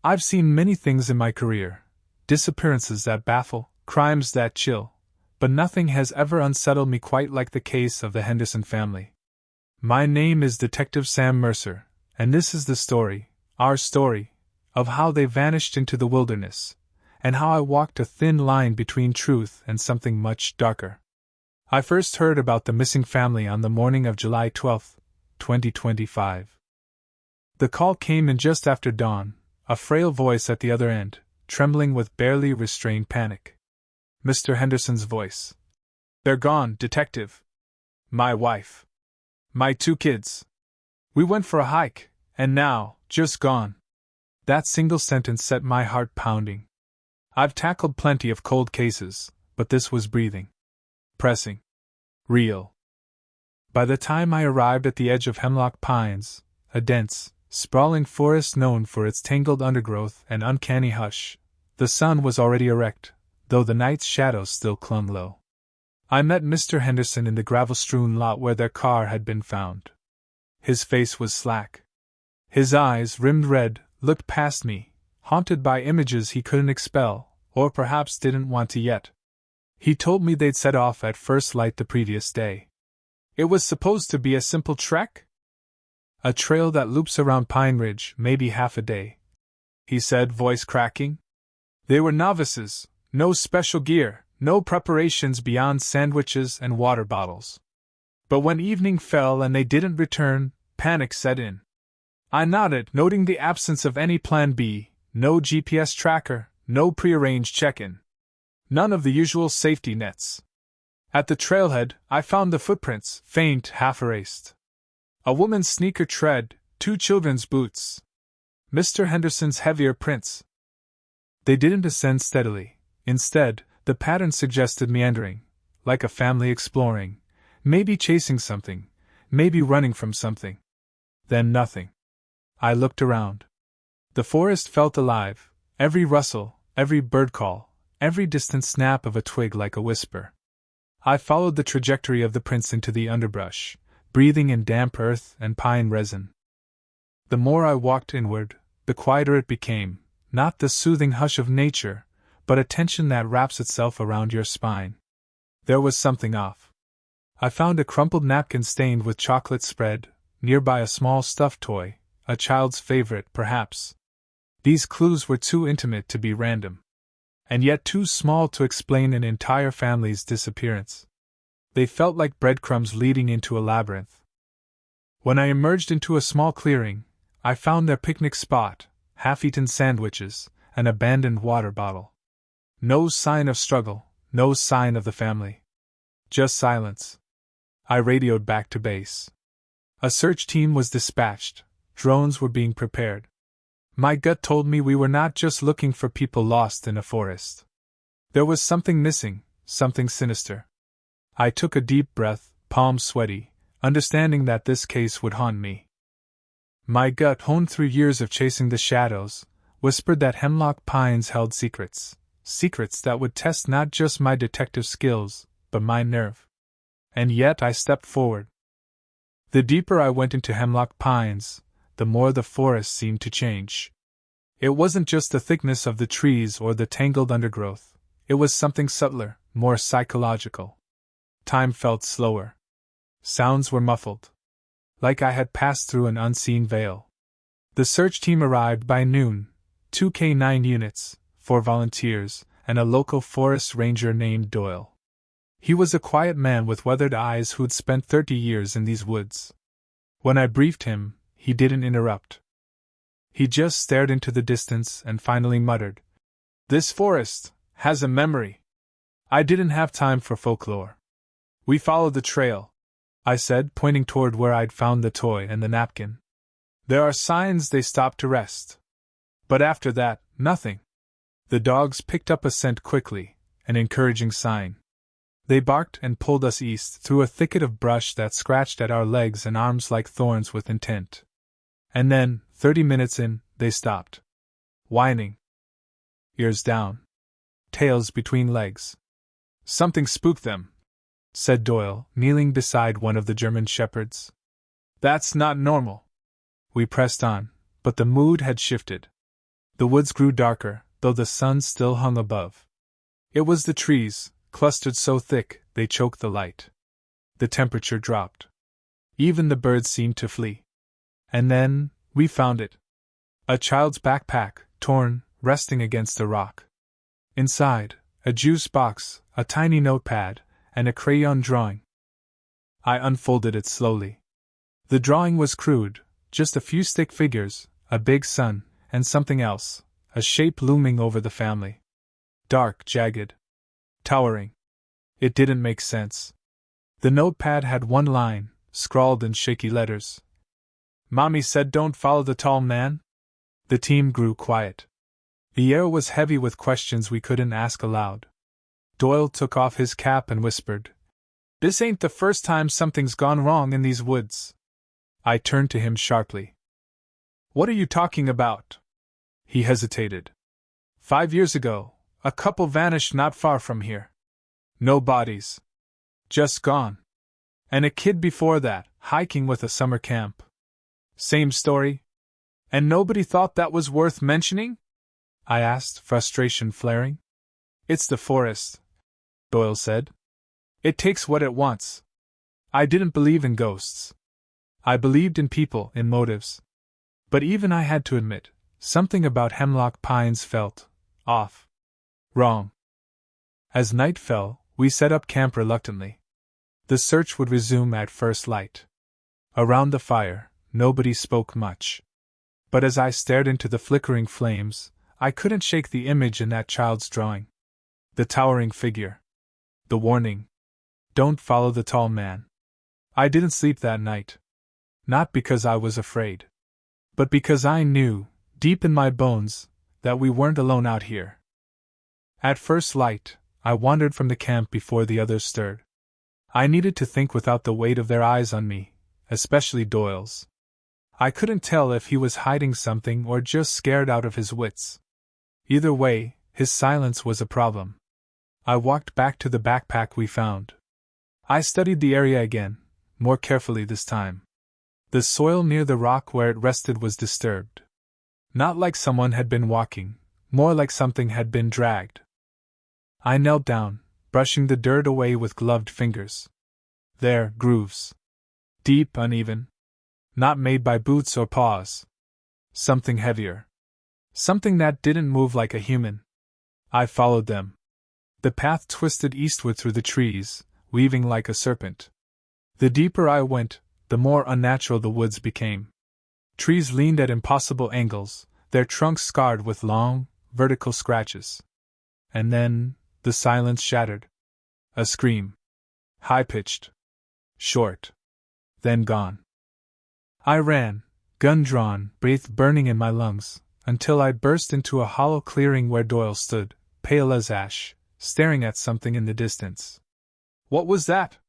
I've seen many things in my career, disappearances that baffle, crimes that chill, but nothing has ever unsettled me quite like the case of the Henderson family. My name is Detective Sam Mercer, and this is the story, our story, of how they vanished into the wilderness, and how I walked a thin line between truth and something much darker. I first heard about the missing family on the morning of July 12, 2025. The call came in just after dawn, a frail voice at the other end, trembling with barely restrained panic. Mr. Henderson's voice. "They're gone, Detective. My wife. My 2 kids. We went for a hike, and now, just gone." That single sentence set my heart pounding. I've tackled plenty of cold cases, but this was breathing. Pressing. Real. By the time I arrived at the edge of Hemlock Pines, a dense, sprawling forest known for its tangled undergrowth and uncanny hush, the sun was already erect, though the night's shadows still clung low. I met Mr. Henderson in the gravel-strewn lot where their car had been found. His face was slack. His eyes, rimmed red, looked past me, haunted by images he couldn't expel, or perhaps didn't want to yet. He told me they'd set off at first light the previous day. It was supposed to be a simple trek? A trail that loops around Pine Ridge, maybe half a day, he said, voice cracking. They were novices, no special gear, no preparations beyond sandwiches and water bottles. But when evening fell and they didn't return, panic set in. I nodded, noting the absence of any plan B, no GPS tracker, no prearranged check-in. None of the usual safety nets. At the trailhead, I found the footprints, faint, half-erased. A woman's sneaker tread, 2 children's boots. Mr. Henderson's heavier prints. They didn't ascend steadily. Instead, the pattern suggested meandering, like a family exploring, maybe chasing something, maybe running from something. Then nothing. I looked around. The forest felt alive, every rustle, every bird call, every distant snap of a twig like a whisper. I followed the trajectory of the prints into the underbrush, breathing in damp earth and pine resin. The more I walked inward, the quieter it became, not the soothing hush of nature, but a tension that wraps itself around your spine. There was something off. I found a crumpled napkin stained with chocolate spread, nearby a small stuffed toy, a child's favorite perhaps. These clues were too intimate to be random, and yet too small to explain an entire family's disappearance. They felt like breadcrumbs leading into a labyrinth. When I emerged into a small clearing, I found their picnic spot, half-eaten sandwiches, an abandoned water bottle. No sign of struggle, no sign of the family. Just silence. I radioed back to base. A search team was dispatched, drones were being prepared. My gut told me we were not just looking for people lost in a forest. There was something missing, something sinister. I took a deep breath, palms sweaty, understanding that this case would haunt me. My gut, honed through years of chasing the shadows, whispered that Hemlock Pines held secrets, secrets that would test not just my detective skills, but my nerve. And yet I stepped forward. The deeper I went into Hemlock Pines, the more the forest seemed to change. It wasn't just the thickness of the trees or the tangled undergrowth, it was something subtler, more psychological. Time felt slower. Sounds were muffled, like I had passed through an unseen veil. The search team arrived by noon, 2 K9 units, 4 volunteers, and a local forest ranger named Doyle. He was a quiet man with weathered eyes who'd spent 30 years in these woods. When I briefed him, he didn't interrupt. He just stared into the distance and finally muttered, "This forest has a memory." I didn't have time for folklore. "We followed the trail," I said, pointing toward where I'd found the toy and the napkin. "There are signs they stopped to rest. But after that, nothing." The dogs picked up a scent quickly, an encouraging sign. They barked and pulled us east through a thicket of brush that scratched at our legs and arms like thorns with intent. And then, 30 minutes in, they stopped. Whining. Ears down. Tails between legs. "Something spooked them," said Doyle, kneeling beside one of the German shepherds. "That's not normal." We pressed on, but the mood had shifted. The woods grew darker, though the sun still hung above. It was the trees, clustered so thick they choked the light. The temperature dropped. Even the birds seemed to flee. And then, we found it. A child's backpack, torn, resting against a rock. Inside, a juice box, a tiny notepad, and a crayon drawing. I unfolded it slowly. The drawing was crude, just a few stick figures, a big sun, and something else, a shape looming over the family. Dark, jagged, towering. It didn't make sense. The notepad had one line, scrawled in shaky letters. "Mommy said don't follow the tall man." The team grew quiet. The air was heavy with questions we couldn't ask aloud. Doyle took off his cap and whispered, "This ain't the first time something's gone wrong in these woods." I turned to him sharply. "What are you talking about?" He hesitated. 5 years ago, a couple vanished not far from here. No bodies. Just gone. And a kid before that, hiking with a summer camp. Same story? And nobody thought that was worth mentioning?" I asked, frustration flaring. "It's the forest," Doyle said. "It takes what it wants." I didn't believe in ghosts. I believed in people, in motives. But even I had to admit, something about Hemlock Pines felt off. Wrong. As night fell, we set up camp reluctantly. The search would resume at first light. Around the fire, nobody spoke much. But as I stared into the flickering flames, I couldn't shake the image in that child's drawing. The towering figure. The warning. Don't follow the tall man. I didn't sleep that night. Not because I was afraid. But because I knew, deep in my bones, that we weren't alone out here. At first light, I wandered from the camp before the others stirred. I needed to think without the weight of their eyes on me, especially Doyle's. I couldn't tell if he was hiding something or just scared out of his wits. Either way, his silence was a problem. I walked back to the backpack we found. I studied the area again, more carefully this time. The soil near the rock where it rested was disturbed. Not like someone had been walking, more like something had been dragged. I knelt down, brushing the dirt away with gloved fingers. There, grooves. Deep, uneven. Not made by boots or paws. Something heavier. Something that didn't move like a human. I followed them. The path twisted eastward through the trees, weaving like a serpent. The deeper I went, the more unnatural the woods became. Trees leaned at impossible angles, their trunks scarred with long, vertical scratches. And then, the silence shattered. A scream. High-pitched. Short. Then gone. I ran, gun drawn, breath burning in my lungs, until I burst into a hollow clearing where Doyle stood, pale as ash, staring at something in the distance. "What was that?"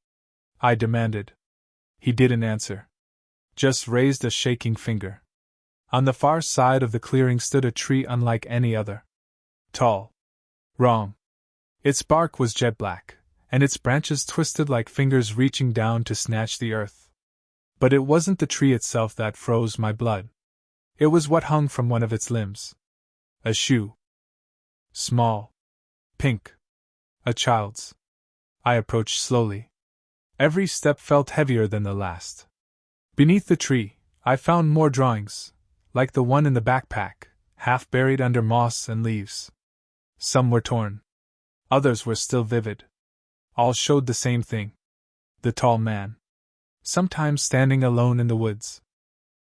I demanded. He didn't answer. Just raised a shaking finger. On the far side of the clearing stood a tree unlike any other. Tall. Wrong. Its bark was jet black, and its branches twisted like fingers reaching down to snatch the earth. But it wasn't the tree itself that froze my blood. It was what hung from one of its limbs. A shoe. Small. Pink. A child's. I approached slowly. Every step felt heavier than the last. Beneath the tree, I found more drawings, like the one in the backpack, half buried under moss and leaves. Some were torn. Others were still vivid. All showed the same thing. The tall man. Sometimes standing alone in the woods.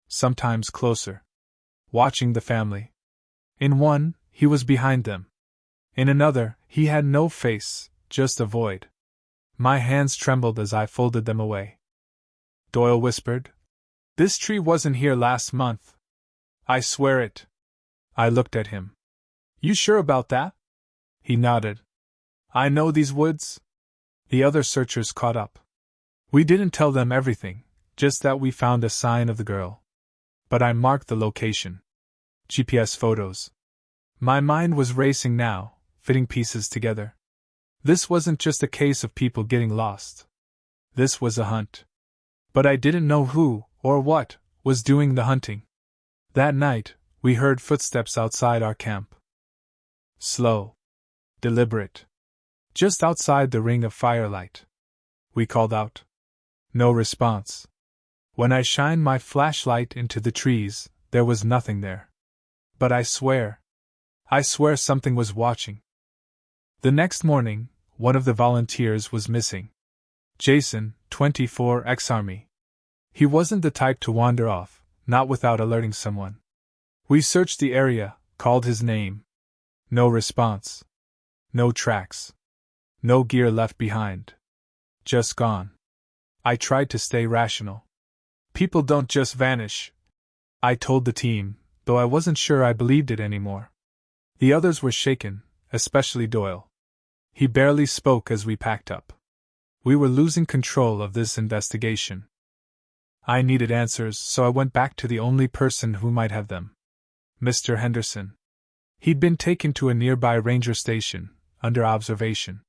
Sometimes closer. Watching the family. In one, he was behind them. In another, he had no face, just a void. My hands trembled as I folded them away. Doyle whispered, "This tree wasn't here last month." "I swear it." I looked at him. "You sure about that?" He nodded. "I know these woods." The other searchers caught up. We didn't tell them everything, just that we found a sign of the girl. But I marked the location. GPS photos. My mind was racing now, fitting pieces together. This wasn't just a case of people getting lost. This was a hunt. But I didn't know who, or what, was doing the hunting. That night, We heard footsteps outside our camp. Slow. Deliberate. Just outside the ring of firelight. We called out. No response. When I shined my flashlight into the trees, there was nothing there. But I swear something was watching. The next morning, one of the volunteers was missing. Jason, 24, ex-Army. He wasn't the type to wander off, not without alerting someone. We searched the area, called his name. No response. No tracks. No gear left behind. Just gone. I tried to stay rational. People don't just vanish, I told the team, though I wasn't sure I believed it anymore. The others were shaken, especially Doyle. He barely spoke as we packed up. We were losing control of this investigation. I needed answers, so I went back to the only person who might have them. Mr. Henderson. He'd been taken to a nearby ranger station, under observation.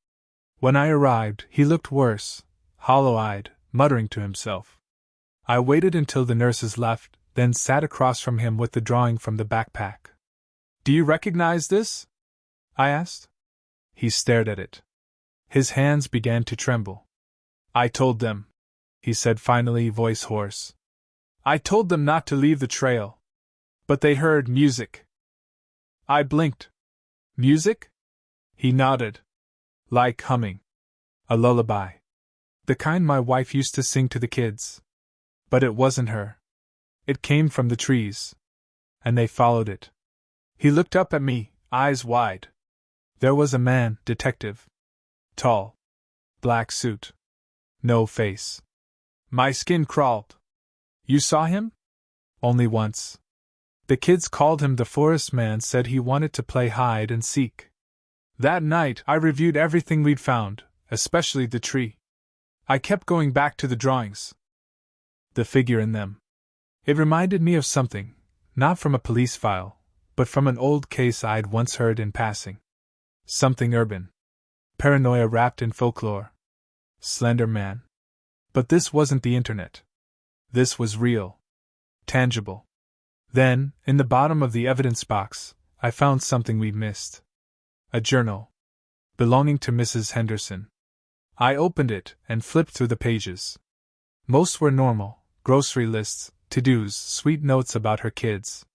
When I arrived, he looked worse, hollow-eyed, muttering to himself. I waited until the nurses left, then sat across from him with the drawing from the backpack. Do you recognize this? I asked. He stared at it. His hands began to tremble. I told them, he said finally, voice hoarse. I told them not to leave the trail. But they heard music. I blinked. Music? He nodded. Like humming. A lullaby. The kind my wife used to sing to the kids. But it wasn't her. It came from the trees. And they followed it. He looked up at me, eyes wide. There was a man, detective. Tall. Black suit. No face. My skin crawled. You saw him? Only once. The kids called him the forest man, said he wanted to play hide and seek. That night I reviewed everything we'd found, especially the tree. I kept going back to the drawings. The figure in them. It reminded me of something, not from a police file, but from an old case I'd once heard in passing. Something urban. Paranoia wrapped in folklore. Slender man. But this wasn't the internet. This was real. Tangible. Then, in the bottom of the evidence box, I found something we'd missed. A journal. Belonging to Mrs. Henderson. I opened it and flipped through the pages. Most were normal, grocery lists, to-dos, sweet notes about her kids.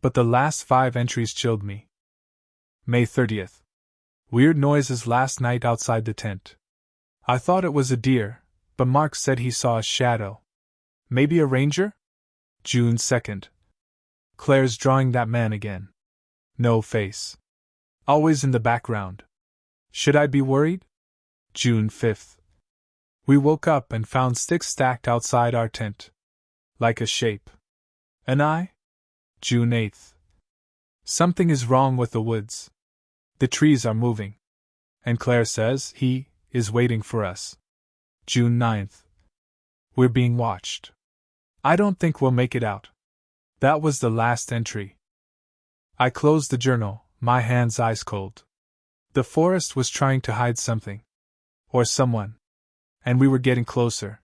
But the last 5 entries chilled me. May 30th. Weird noises last night outside the tent. I thought it was a deer, but Mark said he saw a shadow. Maybe a ranger? June 2nd. Claire's drawing that man again. No face. Always in the background. Should I be worried? June 5th. We woke up and found sticks stacked outside our tent. Like a shape. An eye? June 8th. Something is wrong with the woods. The trees are moving. And Claire says he is waiting for us. June 9th. We're being watched. I don't think we'll make it out. That was the last entry. I closed the journal, my hands ice cold. The forest was trying to hide something. Or someone. And we were getting closer.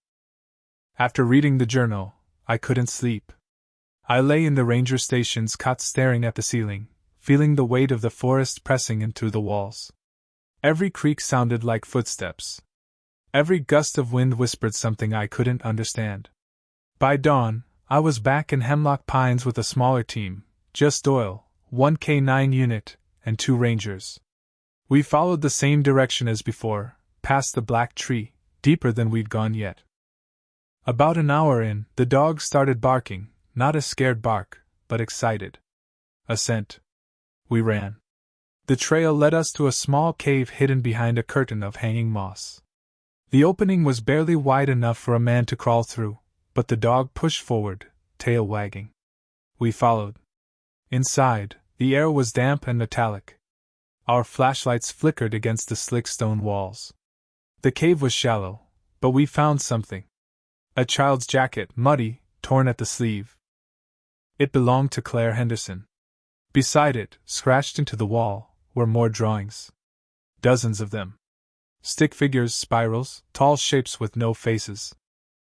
After reading the journal, I couldn't sleep. I lay in the ranger station's cot staring at the ceiling, feeling the weight of the forest pressing in through the walls. Every creak sounded like footsteps. Every gust of wind whispered something I couldn't understand. By dawn, I was back in Hemlock Pines with a smaller team, just Doyle, 1 K9 unit, and 2 rangers. We followed the same direction as before, past the black tree, deeper than we'd gone yet. About an hour in, the dog started barking, not a scared bark, but excited. A scent. We ran. The trail led us to a small cave hidden behind a curtain of hanging moss. The opening was barely wide enough for a man to crawl through, but the dog pushed forward, tail wagging. We followed. Inside, the air was damp and metallic. Our flashlights flickered against the slick stone walls. The cave was shallow, but we found something. A child's jacket, muddy, torn at the sleeve. It belonged to Claire Henderson. Beside it, scratched into the wall, were more drawings. Dozens of them. Stick figures, spirals, tall shapes with no faces.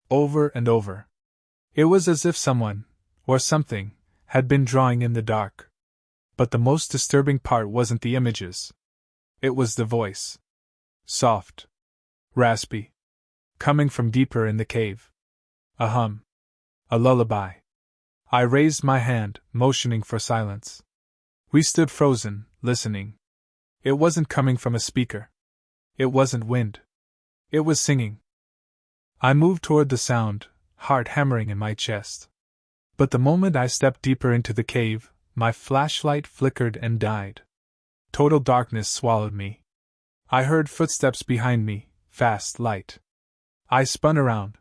Over and over. It was as if someone, or something, had been drawing in the dark. But the most disturbing part wasn't the images. It was the voice. Soft. Raspy. Coming from deeper in the cave. A hum. A lullaby. I raised my hand, motioning for silence. We stood frozen, listening. It wasn't coming from a speaker. It wasn't wind. It was singing. I moved toward the sound, heart hammering in my chest. But the moment I stepped deeper into the cave, my flashlight flickered and died. Total darkness swallowed me. I heard footsteps behind me, fast, light. I spun around.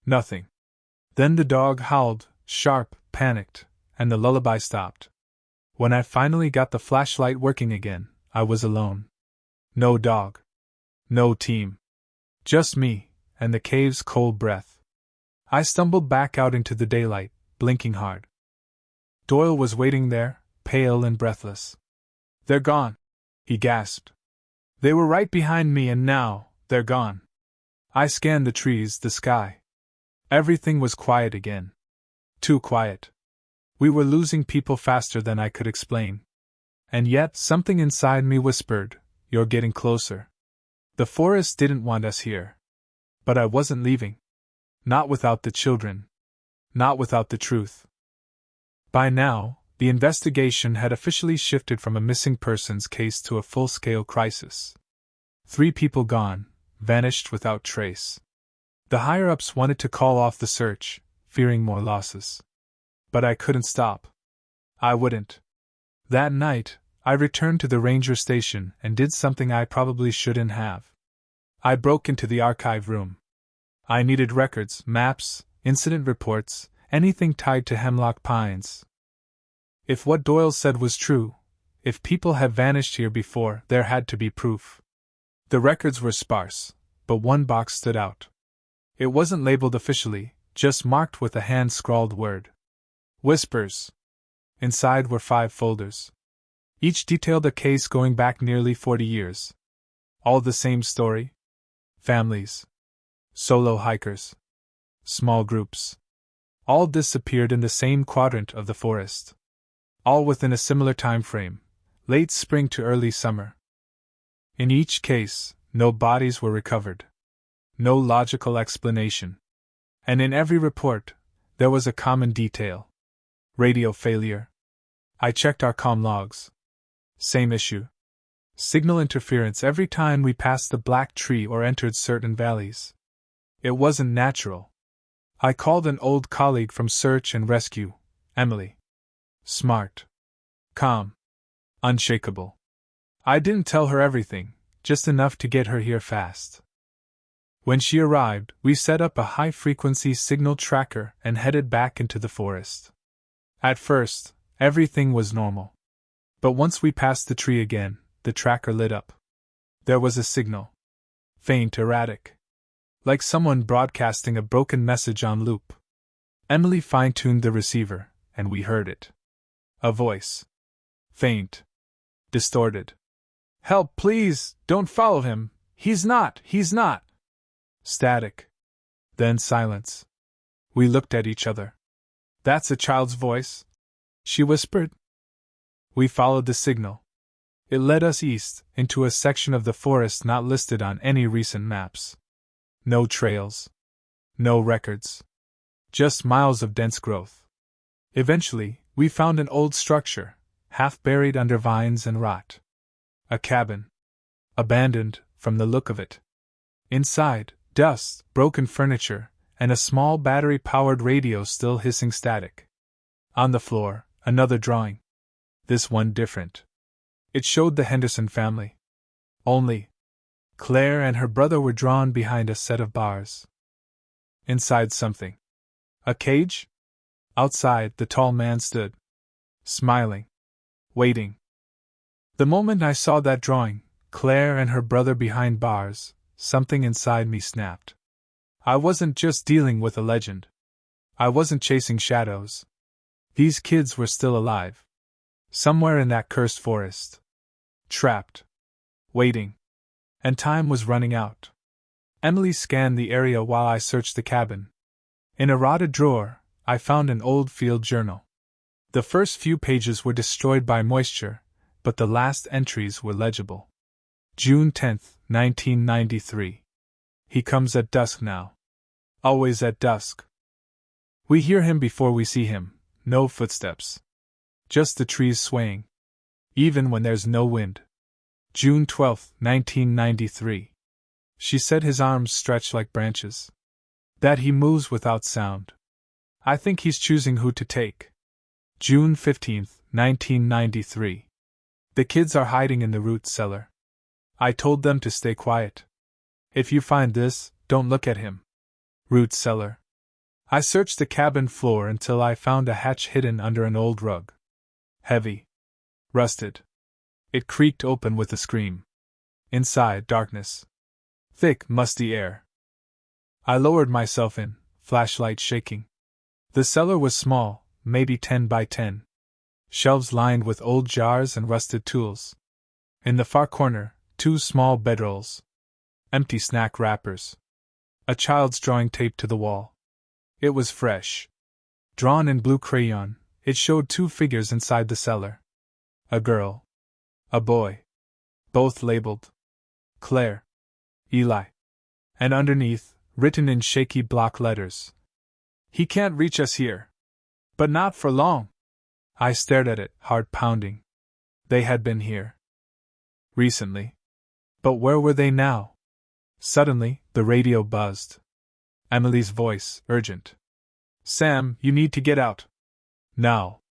Nothing. Then the dog howled, sharp, panicked, and the lullaby stopped. When I finally got the flashlight working again, I was alone. No dog. No team. Just me, and the cave's cold breath. I stumbled back out into the daylight, blinking hard. Doyle was waiting there, pale and breathless. "They're gone," he gasped. "They were right behind me and now, they're gone." I scanned the trees, the sky. Everything was quiet again. Too quiet. We were losing people faster than I could explain. And yet something inside me whispered, "You're getting closer." The forest didn't want us here. But I wasn't leaving. Not without the children. Not without the truth. By now, the investigation had officially shifted from a missing persons case to a full-scale crisis. 3 people gone, vanished without trace. The higher-ups wanted to call off the search, fearing more losses. But I couldn't stop. I wouldn't. That night, I returned to the ranger station and did something I probably shouldn't have. I broke into the archive room. I needed records, maps, incident reports, anything tied to Hemlock Pines. If what Doyle said was true, if people had vanished here before, there had to be proof. The records were sparse, but one box stood out. It wasn't labeled officially, just marked with a hand-scrawled word. Whispers. Inside were 5 folders. Each detailed a case going back nearly 40 years. All the same story. Families. Solo hikers. Small groups. All disappeared in the same quadrant of the forest. All within a similar time frame, late spring to early summer. In each case, no bodies were recovered. No logical explanation. And in every report, there was a common detail. Radio failure. I checked our comm logs. Same issue. Signal interference every time we passed the black tree or entered certain valleys. It wasn't natural. I called an old colleague from Search and Rescue, Emily. Smart. Calm. Unshakable. I didn't tell her everything, just enough to get her here fast. When she arrived, we set up a high-frequency signal tracker and headed back into the forest. At first, everything was normal. But once we passed the tree again, the tracker lit up. There was a signal. Faint, erratic. Like someone broadcasting a broken message on loop. Emily fine-tuned the receiver, and we heard it. A voice. Faint. Distorted. "Help, please, don't follow him. He's not. Static. Then silence. We looked at each other. "That's a child's voice," she whispered. We followed the signal. It led us east, into a section of the forest not listed on any recent maps. No trails. No records. Just miles of dense growth. Eventually, we found an old structure, half buried under vines and rot. A cabin. Abandoned, from the look of it. Inside, dust, broken furniture, and a small battery-powered radio still hissing static. On the floor, another drawing. This one different. It showed the Henderson family. Only Claire and her brother were drawn behind a set of bars. Inside something. A cage? Outside, the tall man stood. Smiling. Waiting. The moment I saw that drawing, Claire and her brother behind bars, something inside me snapped. I wasn't just dealing with a legend. I wasn't chasing shadows. These kids were still alive. Somewhere in that cursed forest. Trapped. Waiting. And time was running out. Emily scanned the area while I searched the cabin. In a rotted drawer, I found an old field journal. The first few pages were destroyed by moisture, but the last entries were legible. June 10, 1993. He comes at dusk now. Always at dusk. We hear him before we see him, no footsteps. Just the trees swaying. Even when there's no wind. June 12, 1993. She said his arms stretch like branches. That he moves without sound. I think he's choosing who to take. June 15, 1993. The kids are hiding in the root cellar. I told them to stay quiet. If you find this, don't look at him. Root cellar. I searched the cabin floor until I found a hatch hidden under an old rug. Heavy. Rusted. It creaked open with a scream. Inside, darkness. Thick, musty air. I lowered myself in, flashlight shaking. The cellar was small, maybe 10 by 10. Shelves lined with old jars and rusted tools. In the far corner, 2 small bedrolls. Empty snack wrappers. A child's drawing taped to the wall. It was fresh. Drawn in blue crayon, it showed 2 figures inside the cellar. A girl. A boy. Both labeled. Claire. Eli. And underneath, written in shaky block letters. He can't reach us here. But not for long. I stared at it, heart pounding. They had been here. Recently. But where were they now? Suddenly, the radio buzzed. Emily's voice, urgent. Sam, you need to get out. Now.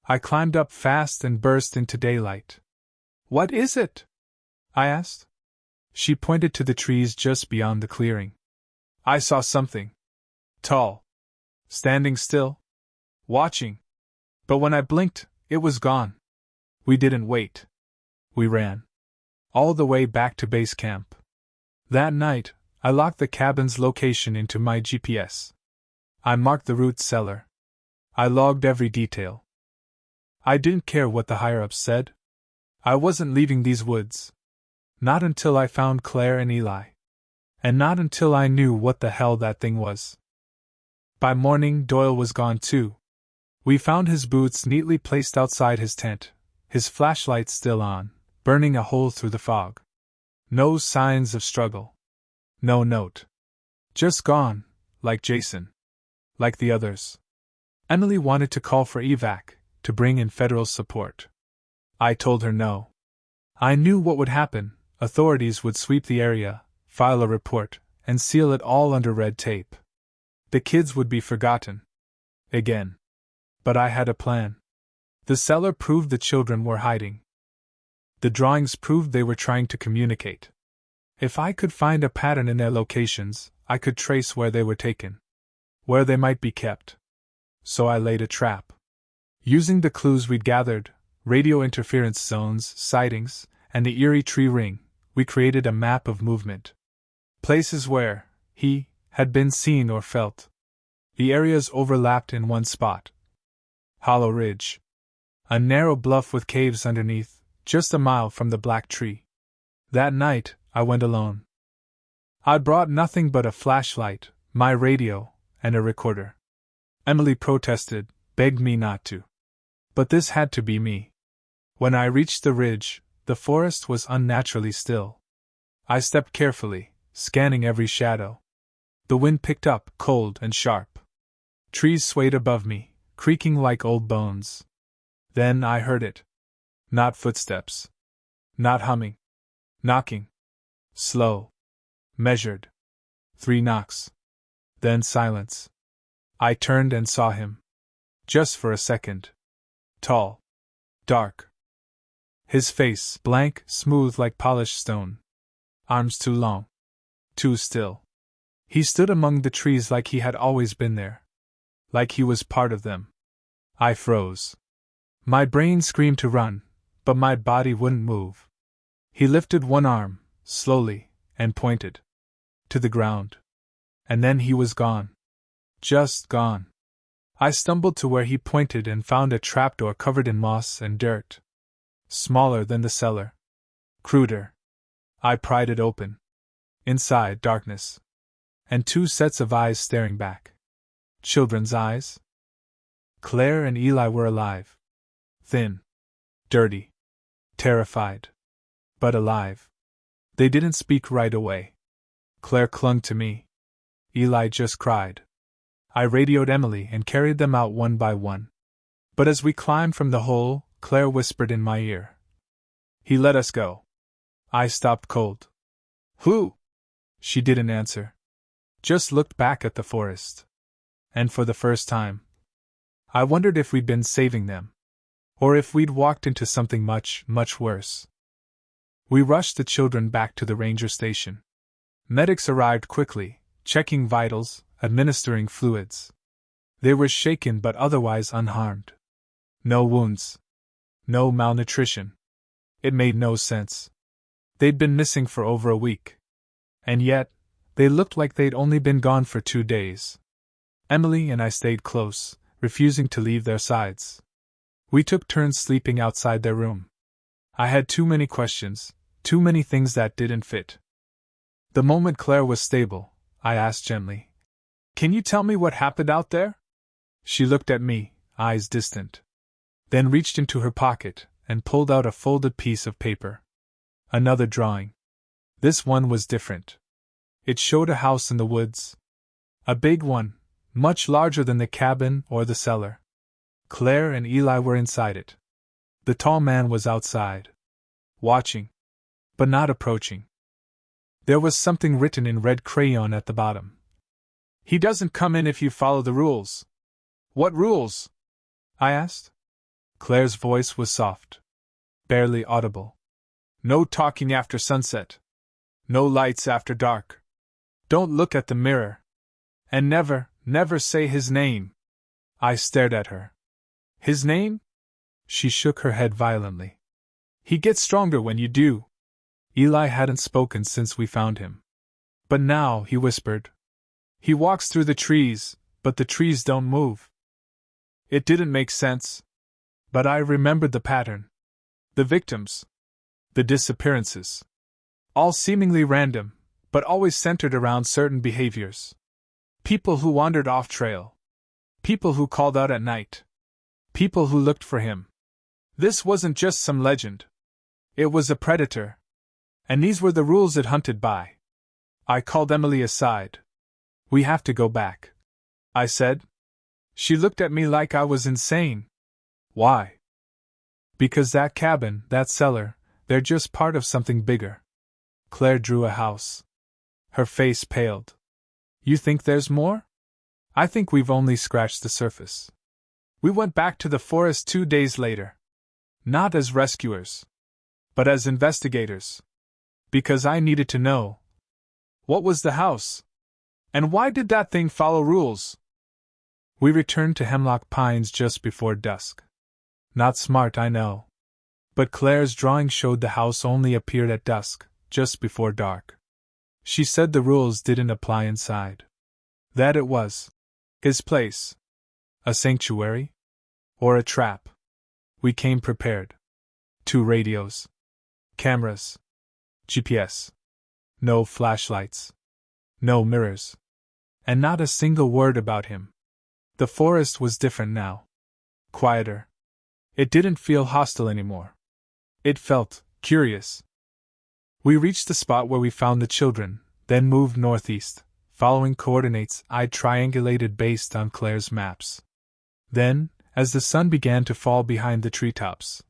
I climbed up fast and burst into daylight. What is it? I asked. She pointed to the trees just beyond the clearing. I saw something. Tall. Standing still. Watching. But when I blinked, it was gone. We didn't wait. We ran. All the way back to base camp. That night, I locked the cabin's location into my GPS. I marked the root cellar. I logged every detail. I didn't care what the higher-ups said. I wasn't leaving these woods. Not until I found Claire and Eli. And not until I knew what the hell that thing was. By morning, Doyle was gone too. We found his boots neatly placed outside his tent, his flashlight still on, burning a hole through the fog. No signs of struggle. No note. Just gone, like Jason. Like the others. Emily wanted to call for evac, to bring in federal support. I told her no. I knew what would happen. Authorities would sweep the area, file a report, and seal it all under red tape. The kids would be forgotten. Again. But I had a plan. The cellar proved the children were hiding. The drawings proved they were trying to communicate. If I could find a pattern in their locations, I could trace where they were taken. Where they might be kept. So I laid a trap. Using the clues we'd gathered, radio interference zones, sightings, and the eerie tree ring, we created a map of movement. Places where he had been seen or felt. The areas overlapped in one spot. Hollow Ridge. A narrow bluff with caves underneath, just a mile from the black tree. That night, I went alone. I brought nothing but a flashlight, my radio, and a recorder. Emily protested, begged me not to. But this had to be me. When I reached the ridge, the forest was unnaturally still. I stepped carefully, scanning every shadow. The wind picked up, cold and sharp. Trees swayed above me, creaking like old bones. Then I heard it. Not footsteps. Not humming. Knocking. Slow. Measured. 3 knocks. Then silence. I turned and saw him. Just for a second. Tall. Dark. His face blank, smooth like polished stone. Arms too long. Too still. He stood among the trees like he had always been there. Like he was part of them. I froze. My brain screamed to run, but my body wouldn't move. He lifted one arm, slowly, and pointed. To the ground. And then he was gone. Just gone. I stumbled to where he pointed and found a trapdoor covered in moss and dirt. Smaller than the cellar. Cruder. I pried it open. Inside, darkness. And 2 sets of eyes staring back. Children's eyes? Claire and Eli were alive. Thin. Dirty. Terrified. But alive. They didn't speak right away. Claire clung to me. Eli just cried. I radioed Emily and carried them out one by one. But as we climbed from the hole, Claire whispered in my ear. He let us go. I stopped cold. Who? She didn't answer. Just looked back at the forest. And for the first time, I wondered if we'd been saving them. Or if we'd walked into something much, much worse. We rushed the children back to the ranger station. Medics arrived quickly, checking vitals, administering fluids. They were shaken but otherwise unharmed. No wounds. No malnutrition. It made no sense. They'd been missing for over a week. And yet, they looked like they'd only been gone for 2 days. Emily and I stayed close, refusing to leave their sides. We took turns sleeping outside their room. I had too many questions, too many things that didn't fit. The moment Claire was stable, I asked gently, "Can you tell me what happened out there?" She looked at me, eyes distant. Then reached into her pocket and pulled out a folded piece of paper. Another drawing. This one was different. It showed a house in the woods. A big one, much larger than the cabin or the cellar. Claire and Eli were inside it. The tall man was outside. Watching. But not approaching. There was something written in red crayon at the bottom. "He doesn't come in if you follow the rules." "What rules?" I asked. Claire's voice was soft. Barely audible. "No talking after sunset. No lights after dark. Don't look at the mirror. And never, never say his name." I stared at her. "His name?" She shook her head violently. "He gets stronger when you do." Eli hadn't spoken since we found him. But now, he whispered. "He walks through the trees, but the trees don't move." It didn't make sense. But I remembered the pattern. The victims. The disappearances. All seemingly random, but always centered around certain behaviors. People who wandered off trail. People who called out at night. People who looked for him. This wasn't just some legend. It was a predator. And these were the rules it hunted by. I called Emily aside. "We have to go back," I said. She looked at me like I was insane. "Why?" "Because that cabin, that cellar, they're just part of something bigger." Claire drew a house. Her face paled. "You think there's more?" "I think we've only scratched the surface." We went back to the forest 2 days later. Not as rescuers, but as investigators. Because I needed to know. What was the house? And why did that thing follow rules? We returned to Hemlock Pines just before dusk. Not smart, I know. But Claire's drawing showed the house only appeared at dusk, just before dark. She said the rules didn't apply inside. That it was his place. A sanctuary? Or a trap? We came prepared. 2 radios. Cameras. GPS. No flashlights. No mirrors. And not a single word about him. The forest was different now. Quieter. It didn't feel hostile anymore. It felt curious. We reached the spot where we found the children, then moved northeast, following coordinates I'd triangulated based on Claire's maps. Then, as the sun began to fall behind the treetops,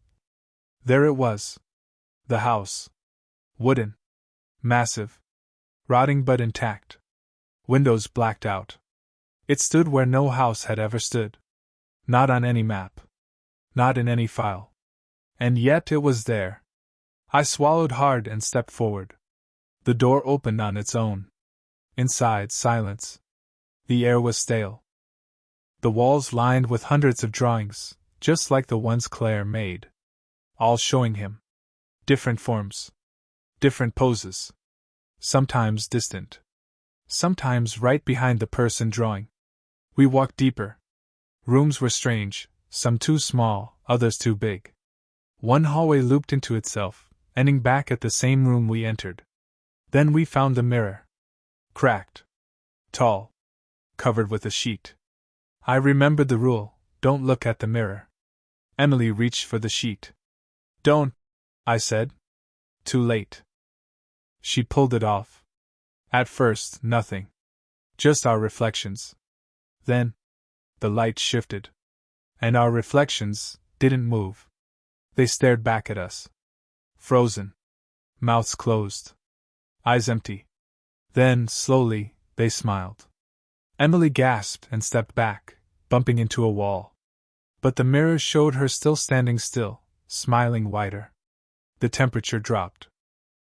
there it was. The house. Wooden. Massive. Rotting but intact. Windows blacked out. It stood where no house had ever stood. Not on any map. Not in any file. And yet it was there. I swallowed hard and stepped forward. The door opened on its own. Inside, silence. The air was stale. The walls lined with hundreds of drawings, just like the ones Claire made. All showing him. Different forms. Different poses. Sometimes distant. Sometimes right behind the person drawing. We walked deeper. Rooms were strange, some too small, others too big. One hallway looped into itself, ending back at the same room we entered. Then we found the mirror. Cracked. Tall. Covered with a sheet. I remembered the rule, Don't look at the mirror. Emily reached for the sheet. Don't, I said. Too late. She pulled it off. At first, nothing. Just our reflections. Then, the light shifted. And our reflections didn't move. They stared back at us. Frozen. Mouths closed. Eyes empty. Then, slowly, they smiled. Emily gasped and stepped back, bumping into a wall. But the mirror showed her still standing still, smiling wider. The temperature dropped.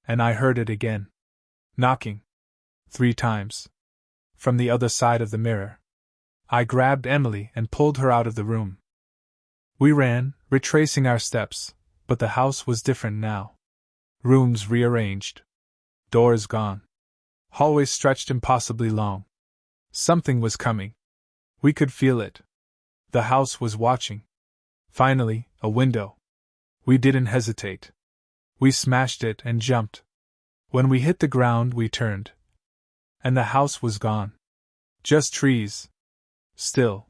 And I heard it again. Knocking. 3 times. From the other side of the mirror. I grabbed Emily and pulled her out of the room. We ran, retracing our steps, but the house was different now. Rooms rearranged. Doors gone. Hallways stretched impossibly long. Something was coming. We could feel it. The house was watching. Finally, a window. We didn't hesitate. We smashed it and jumped. When we hit the ground, we turned. And the house was gone. Just trees. Still.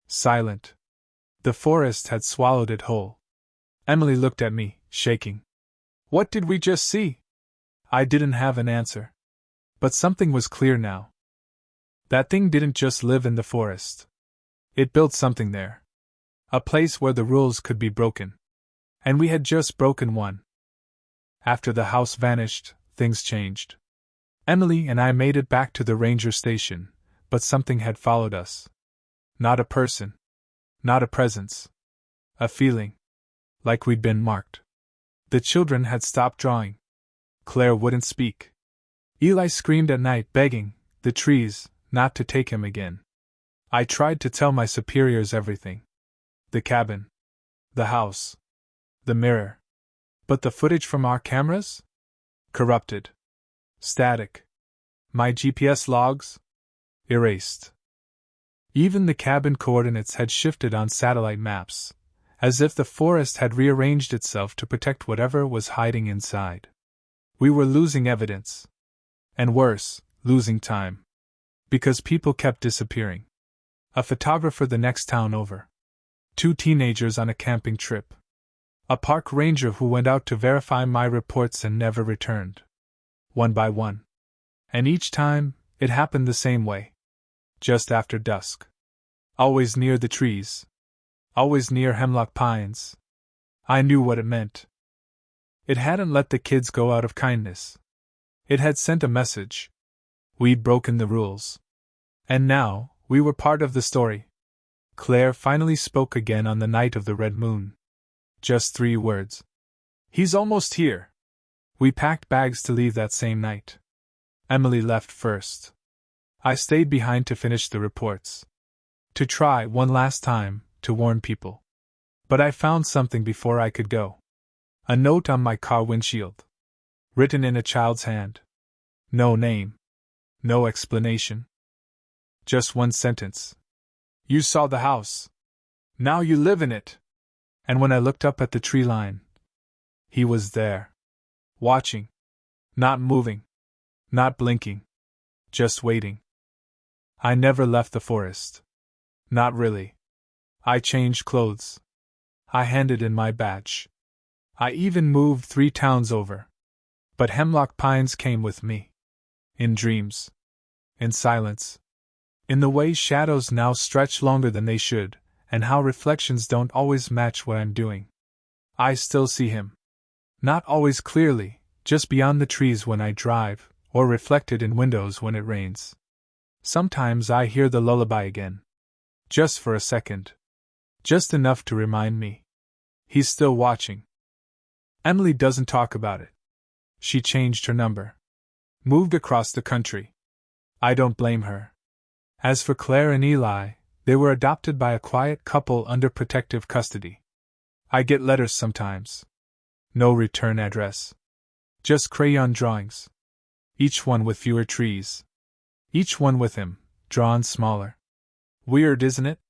Silent. The forest had swallowed it whole. Emily looked at me, shaking. What did we just see? I didn't have an answer. But something was clear now. That thing didn't just live in the forest. It built something there. A place where the rules could be broken. And we had just broken one. After the house vanished, things changed. Emily and I made it back to the ranger station, but something had followed us. Not a person. Not a presence. A feeling. Like we'd been marked. The children had stopped drawing. Claire wouldn't speak. Eli screamed at night, begging the trees not to take him again. I tried to tell my superiors everything. The cabin. The house. The mirror. But the footage from our cameras? Corrupted. Static. My GPS logs? Erased. Even the cabin coordinates had shifted on satellite maps, as if the forest had rearranged itself to protect whatever was hiding inside. We were losing evidence. And worse, losing time. Because people kept disappearing. A photographer the next town over. 2 teenagers on a camping trip. A park ranger who went out to verify my reports and never returned. One by one. And each time, it happened the same way. Just after dusk. Always near the trees. Always near Hemlock Pines. I knew what it meant. It hadn't let the kids go out of kindness. It had sent a message. We'd broken the rules. And now, we were part of the story. Claire finally spoke again on the night of the red moon. Just 3 words. He's almost here. We packed bags to leave that same night. Emily left first. I stayed behind to finish the reports. To try one last time to warn people. But I found something before I could go. A note on my car windshield. Written in a child's hand. No name. No explanation. Just one sentence. You saw the house. Now you live in it. And when I looked up at the tree line, he was there. Watching. Not moving. Not blinking. Just waiting. I never left the forest. Not really. I changed clothes. I handed in my badge. I even moved 3 towns over. But Hemlock Pines came with me. In dreams. In silence. In the way shadows now stretch longer than they should, and how reflections don't always match what I'm doing. I still see him. Not always clearly, just beyond the trees when I drive, or reflected in windows when it rains. Sometimes I hear the lullaby again. Just for a second. Just enough to remind me. He's still watching. Emily doesn't talk about it. She changed her number. Moved across the country. I don't blame her. As for Claire and Eli, they were adopted by a quiet couple under protective custody. I get letters sometimes. No return address. Just crayon drawings. Each one with fewer trees. Each one with him, drawn smaller. Weird, isn't it?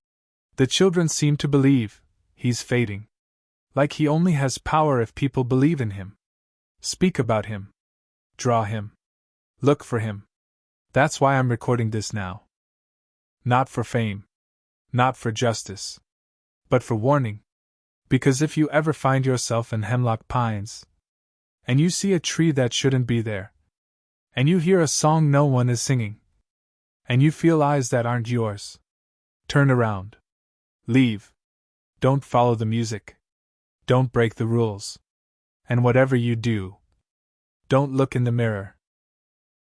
The children seem to believe he's fading. Like he only has power if people believe in him. Speak about him. Draw him. Look for him. That's why I'm recording this now. Not for fame. Not for justice. but for warning. Because if you ever find yourself in Hemlock Pines, and you see a tree that shouldn't be there, and you hear a song no one is singing, and you feel eyes that aren't yours, turn around. Leave. Don't follow the music. Don't break the rules. And whatever you do, don't look in the mirror.